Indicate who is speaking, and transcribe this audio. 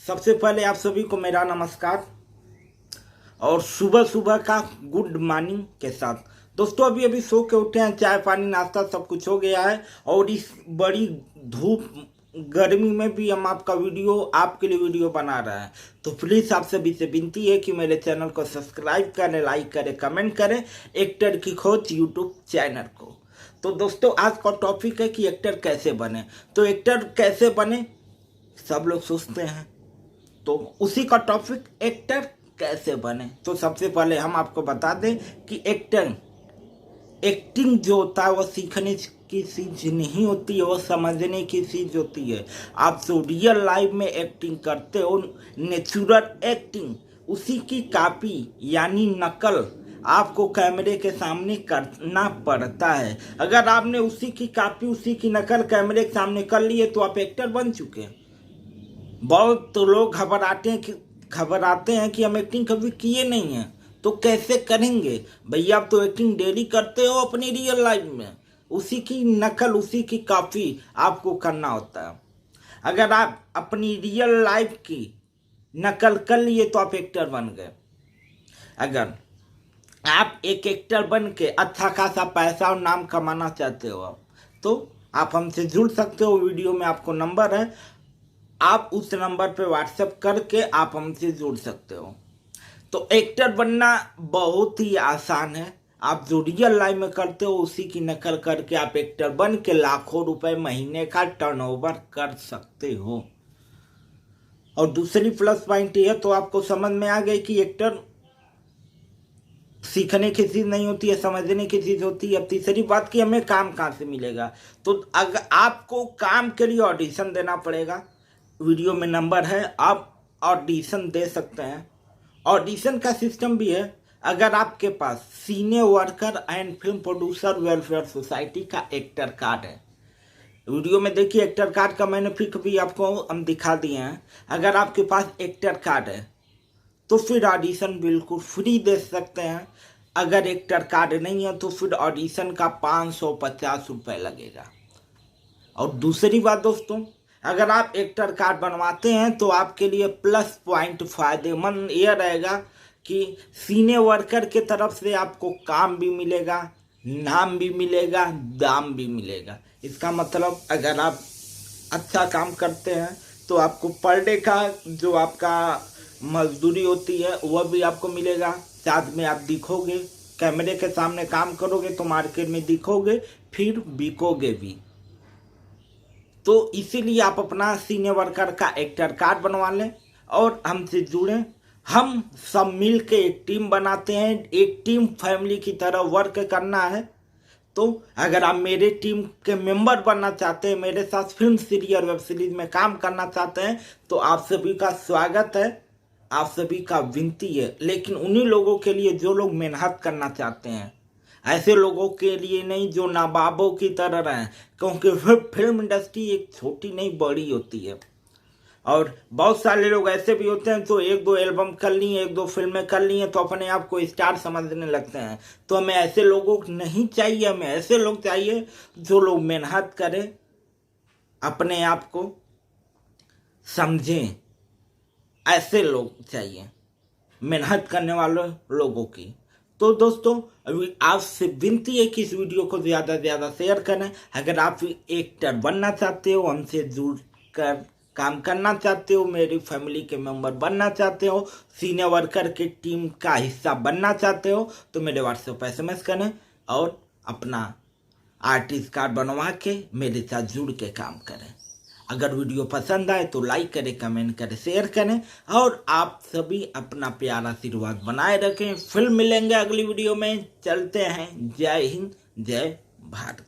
Speaker 1: सबसे पहले आप सभी को मेरा नमस्कार और सुबह सुबह का गुड मॉर्निंग के साथ। दोस्तों अभी अभी सो के उठे हैं, चाय पानी नाश्ता सब कुछ हो गया है और इस बड़ी धूप गर्मी में भी हम आपके लिए वीडियो बना रहे हैं। तो प्लीज़ आप सभी से विनती है कि मेरे चैनल को सब्सक्राइब करें, लाइक करें, कमेंट करें एक्टर की खोज यूट्यूब चैनल को। तो दोस्तों आज का टॉपिक है कि एक्टर कैसे बने। तो एक्टर कैसे बने सब लोग सोचते हैं, तो उसी का टॉपिक एक्टर कैसे बने। तो सबसे पहले हम आपको बता दें कि एक्टिंग जो होता है वो सीखने की चीज नहीं होती है, वो समझने की चीज होती है। आप जो रियल लाइफ में एक्टिंग करते हो, नेचुरल एक्टिंग, उसी की कॉपी यानी नकल आपको कैमरे के सामने करना पड़ता है। अगर आपने उसी की कॉपी उसी की नकल कैमरे के सामने कर ली है तो आप एक्टर बन चुके हैं। बहुत तो लोग घबराते हैं कि हम एक्टिंग कभी किए नहीं हैं तो कैसे करेंगे। भैया आप तो एक्टिंग डेली करते हो अपनी रियल लाइफ में, उसी की नकल उसी की कॉपी आपको करना होता है। अगर आप अपनी रियल लाइफ की नकल कर लिए तो आप एक्टर बन गए। अगर आप एक एक्टर बन के अच्छा खासा पैसा और नाम कमाना चाहते हो तो आप हमसे जुड़ सकते हो। वीडियो में आपको नंबर है, आप उस नंबर पे व्हाट्सएप करके आप हमसे जुड़ सकते हो। तो एक्टर बनना बहुत ही आसान है। आप जो रियल लाइफ में करते हो उसी की नकल करके आप एक्टर बन के लाखों रुपए महीने का टर्नओवर कर सकते हो। और दूसरी प्लस पॉइंट ये है, तो आपको समझ में आ गई कि एक्टर सीखने की चीज नहीं होती है, समझने की चीज होती है। अब तीसरी बात कि हमें काम कहाँ से मिलेगा। तो अगर आपको काम के लिए ऑडिशन देना पड़ेगा, वीडियो में नंबर है, आप ऑडिशन दे सकते हैं। ऑडिशन का सिस्टम भी है। अगर आपके पास senior worker and film producer welfare society का एक्टर कार्ड है, वीडियो में देखिए एक्टर कार्ड का मैंने पिक भी आपको हम दिखा दिए हैं। अगर आपके पास एक्टर कार्ड है तो फिर ऑडिशन बिल्कुल फ्री दे सकते हैं। अगर एक्टर कार्ड नहीं है तो फिर ऑडिशन का 550 रुपये लगेगा। और दूसरी बात दोस्तों, अगर आप एक्टर कार्ड बनवाते हैं तो आपके लिए प्लस पॉइंट फायदेमंद यह रहेगा कि सीनियर वर्कर के तरफ से आपको काम भी मिलेगा, नाम भी मिलेगा, दाम भी मिलेगा। इसका मतलब अगर आप अच्छा काम करते हैं तो आपको पर डे का जो आपका मजदूरी होती है वह भी आपको मिलेगा। साथ में आप दिखोगे, कैमरे के सामने काम करोगे तो मार्केट में दिखोगे, फिर बिकोगे भी। तो इसीलिए आप अपना सीनियर वर्कर का एक्टर कार्ड बनवा लें और हमसे जुड़ें। हम सब मिल के एक टीम बनाते हैं, एक टीम फैमिली की तरह वर्क करना है। तो अगर आप मेरे टीम के मेंबर बनना चाहते हैं, मेरे साथ फिल्म सीरियल वेब सीरीज में काम करना चाहते हैं, तो आप सभी का स्वागत है, आप सभी का विनती है। लेकिन उन्हीं लोगों के लिए जो लोग मेहनत करना चाहते हैं, ऐसे लोगों के लिए नहीं जो नाबाबों की तरह रहें, क्योंकि फिल्म इंडस्ट्री एक छोटी नहीं बड़ी होती है। और बहुत सारे लोग ऐसे भी होते हैं तो एक दो एल्बम कर ली, एक दो फिल्में कर ली हैं तो अपने आप को स्टार समझने लगते हैं। तो हमें ऐसे लोगों नहीं चाहिए, हमें ऐसे लोग चाहिए जो लोग मेहनत करें, अपने आप को समझें। ऐसे लोग चाहिए, मेहनत करने वाले लोगों की। तो दोस्तों अभी आपसे विनती है कि इस वीडियो को ज़्यादा से ज़्यादा शेयर करें। अगर आप एक्टर बनना चाहते हो, हमसे जुड़कर काम करना चाहते हो, मेरी फैमिली के मेंबर बनना चाहते हो, सीनियर वर्कर की टीम का हिस्सा बनना चाहते हो, तो मेरे व्हाट्सएप पर SMS करें और अपना आर्टिस्ट कार्ड बनवा के मेरे साथ जुड़ के काम करें। अगर वीडियो पसंद आए तो लाइक करें, कमेंट करें, शेयर करें और आप सभी अपना प्यारा आशीर्वाद बनाए रखें। फिर मिलेंगे अगली वीडियो में। चलते हैं। जय हिंद, जय भारत।